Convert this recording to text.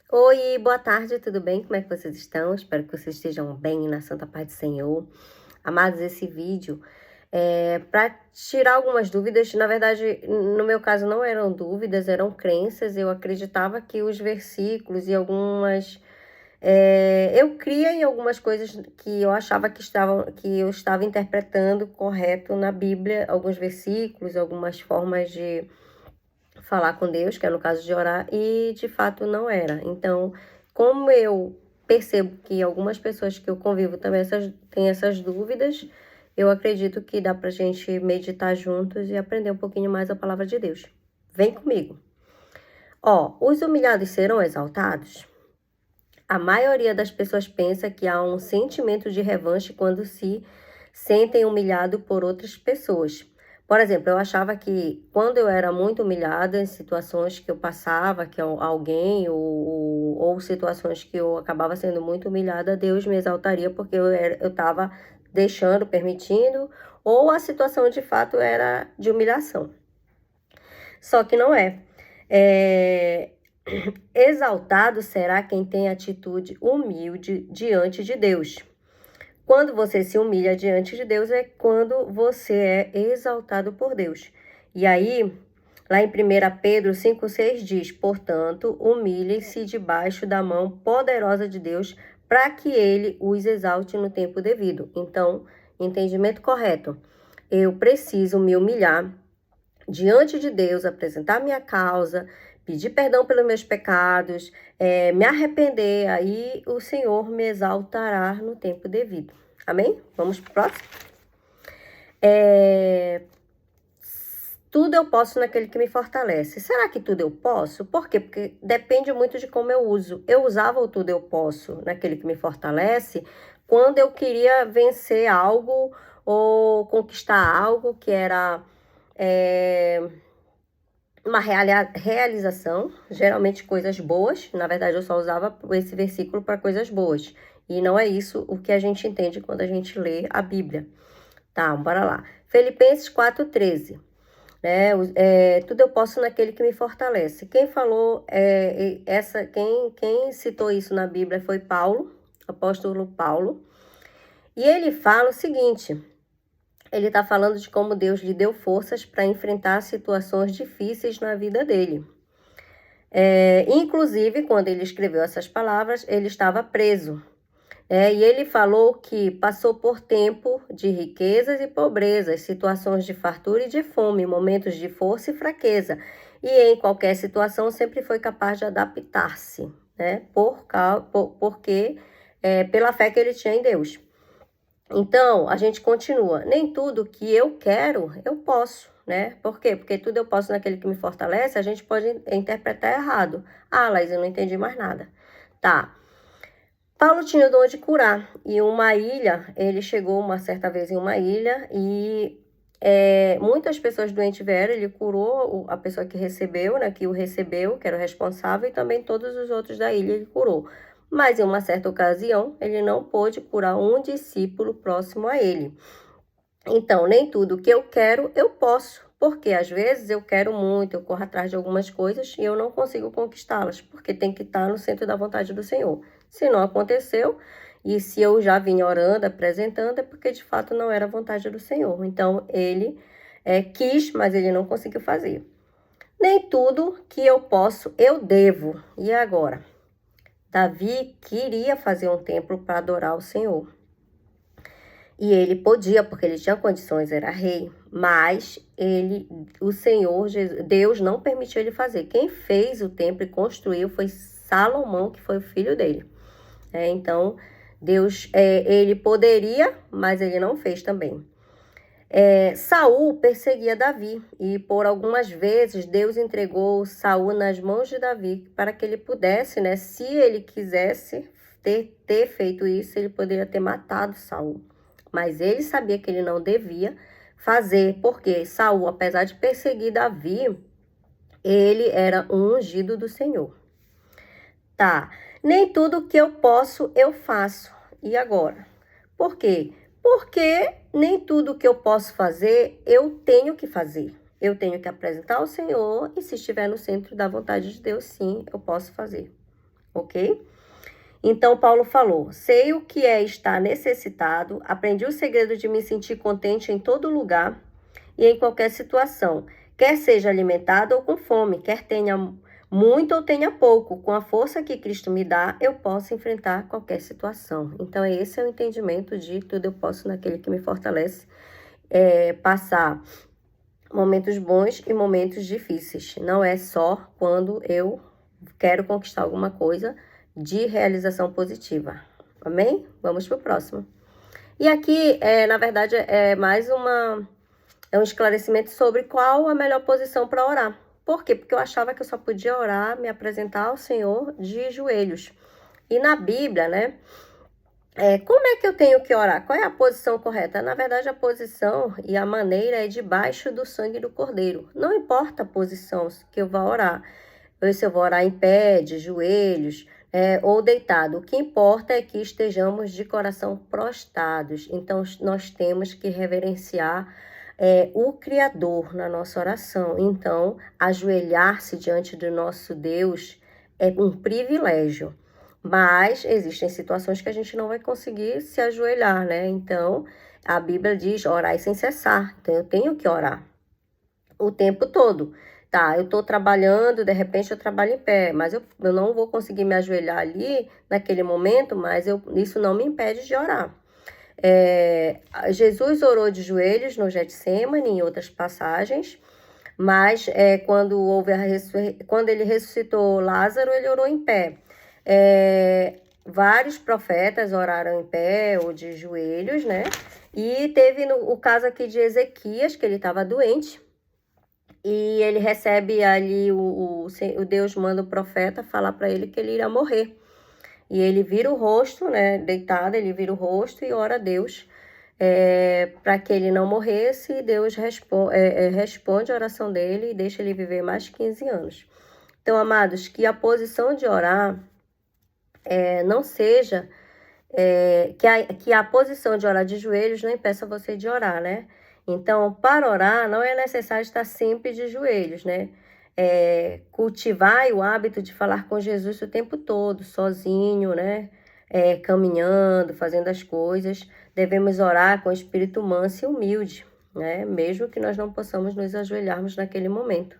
Oi, boa tarde, tudo bem? Como é que vocês estão? Espero que vocês estejam bem na santa paz do Senhor. Amados, esse vídeo é para tirar algumas dúvidas. Na verdade, no meu caso não eram dúvidas, eram crenças. Eu acreditava que os versículos e algumas eu cria em algumas coisas que eu achava que eu estava interpretando correto na Bíblia, alguns versículos, algumas formas de falar com Deus, que é no caso de orar, e de fato não era. Então, como eu percebo que algumas pessoas que eu convivo também têm essas dúvidas, eu acredito que dá pra gente meditar juntos e aprender um pouquinho mais a palavra de Deus. Vem comigo. Ó, os humilhados serão exaltados? A maioria das pessoas pensa que há um sentimento de revanche quando se sentem humilhados por outras pessoas. Por exemplo, eu achava que quando eu era muito humilhada em situações que eu passava, que alguém, ou situações que eu acabava sendo muito humilhada, Deus me exaltaria porque eu estava deixando, permitindo, ou a situação de fato era de humilhação. Só que não é. Exaltado será quem tem atitude humilde diante de Deus. Quando você se humilha diante de Deus é quando você é exaltado por Deus. E aí, lá em 1 Pedro 5,6 diz: portanto, humilhem-se debaixo da mão poderosa de Deus, para que ele os exalte no tempo devido. Então, entendimento correto. Eu preciso me humilhar diante de Deus, apresentar minha causa, pedir perdão pelos meus pecados, me arrepender, aí o Senhor me exaltará no tempo devido. Amém? Vamos para o próximo? Tudo eu posso naquele que me fortalece. Será que tudo eu posso? Por quê? Porque depende muito de como eu uso. Eu usava o tudo eu posso naquele que me fortalece quando eu queria vencer algo ou conquistar algo que era uma realização, geralmente coisas boas. Na verdade, eu só usava esse versículo para coisas boas. E não é isso o que a gente entende quando a gente lê a Bíblia. Tá, bora lá. Filipenses 4,13. Tudo eu posso naquele que me fortalece. Quem falou quem citou isso na Bíblia foi Paulo, apóstolo Paulo. E ele fala o seguinte: ele está falando de como Deus lhe deu forças para enfrentar situações difíceis na vida dele. Inclusive, quando ele escreveu essas palavras, ele estava preso. E ele falou que passou por tempo de riquezas e pobrezas, situações de fartura e de fome, momentos de força e fraqueza. E em qualquer situação sempre foi capaz de adaptar-se, né? Porque pela fé que ele tinha em Deus. Então, a gente continua. Nem tudo que eu quero, eu posso, né? Por quê? Porque tudo eu posso naquele que me fortalece, a gente pode interpretar errado. Ah, Laís, eu não entendi mais nada. Tá. Paulo tinha o dom de curar. E uma ilha, ele chegou uma certa vez em uma ilha e muitas pessoas doentes vieram, ele curou a pessoa que recebeu, né? Que o recebeu, que era o responsável, e também todos os outros da ilha ele curou. Mas em uma certa ocasião, ele não pôde curar um discípulo próximo a ele. Então, nem tudo que eu quero, eu posso. Porque às vezes eu quero muito, eu corro atrás de algumas coisas e eu não consigo conquistá-las, porque tem que estar no centro da vontade do Senhor. Se não aconteceu, e se eu já vinha orando, apresentando, é porque de fato não era a vontade do Senhor. Então, ele quis, mas ele não conseguiu fazer. Nem tudo que eu posso, eu devo. E agora? Davi queria fazer um templo para adorar o Senhor. E ele podia, porque ele tinha condições, era rei. Mas o Senhor, Deus não permitiu ele fazer. Quem fez o templo e construiu foi Salomão, que foi o filho dele. Então, Deus, ele poderia, mas ele não fez também. Saul perseguia Davi e por algumas vezes Deus entregou Saul nas mãos de Davi para que ele pudesse, né, se ele quisesse ter feito isso, ele poderia ter matado Saul. Mas ele sabia que ele não devia fazer, porque Saul, apesar de perseguir Davi, ele era um ungido do Senhor. Tá, nem tudo que eu posso, eu faço. E agora? Por quê? Porque nem tudo que eu posso fazer, eu tenho que fazer. Eu tenho que apresentar ao Senhor e se estiver no centro da vontade de Deus, sim, eu posso fazer. ok? Então, Paulo falou: sei o que é estar necessitado, aprendi o segredo de me sentir contente em todo lugar e em qualquer situação, quer seja alimentado ou com fome, quer tenha muito ou tenha pouco, com a força que Cristo me dá, eu posso enfrentar qualquer situação. Então, esse é o entendimento de tudo eu posso naquele que me fortalece, passar momentos bons e momentos difíceis. Não é só quando eu quero conquistar alguma coisa de realização positiva. Amém? Vamos para o próximo. E aqui, na verdade, é mais um esclarecimento sobre qual a melhor posição para orar. Por quê? Porque eu achava que eu só podia orar, me apresentar ao Senhor de joelhos. E na Bíblia, né? Como é que eu tenho que orar? Qual é a posição correta? Na verdade, a posição e a maneira é debaixo do sangue do Cordeiro. Não importa a posição que eu vá orar. Se eu vou orar em pé, de joelhos, ou deitado. O que importa é que estejamos de coração prostrados. Então, nós temos que reverenciar o Criador na nossa oração. Então, ajoelhar-se diante do nosso Deus é um privilégio. Mas existem situações que a gente não vai conseguir se ajoelhar, né? Então, a Bíblia diz orar sem cessar. Então, eu tenho que orar o tempo todo. Tá, eu tô trabalhando, de repente eu trabalho em pé, mas eu não vou conseguir me ajoelhar ali naquele momento, mas isso não me impede de orar. Jesus orou de joelhos no Getsemane, em outras passagens, mas quando ele ressuscitou Lázaro, ele orou em pé. Vários profetas oraram em pé ou de joelhos, né? E teve o caso aqui de Ezequias, que ele estava doente, e ele recebe ali, o Deus manda o profeta falar para ele que ele irá morrer. E ele vira o rosto, né? Deitado, ele vira o rosto e ora a Deus para que ele não morresse. E Deus responde a oração dele e deixa ele viver mais 15 anos. Então, amados, que a posição de orar não seja... que a posição de orar de joelhos não impeça você de orar, né? Então, para orar, não é necessário estar sempre de joelhos, né? Cultivar o hábito de falar com Jesus o tempo todo, sozinho, né? Caminhando, fazendo as coisas. Devemos orar com espírito manso e humilde, né? Mesmo que nós não possamos nos ajoelharmos naquele momento.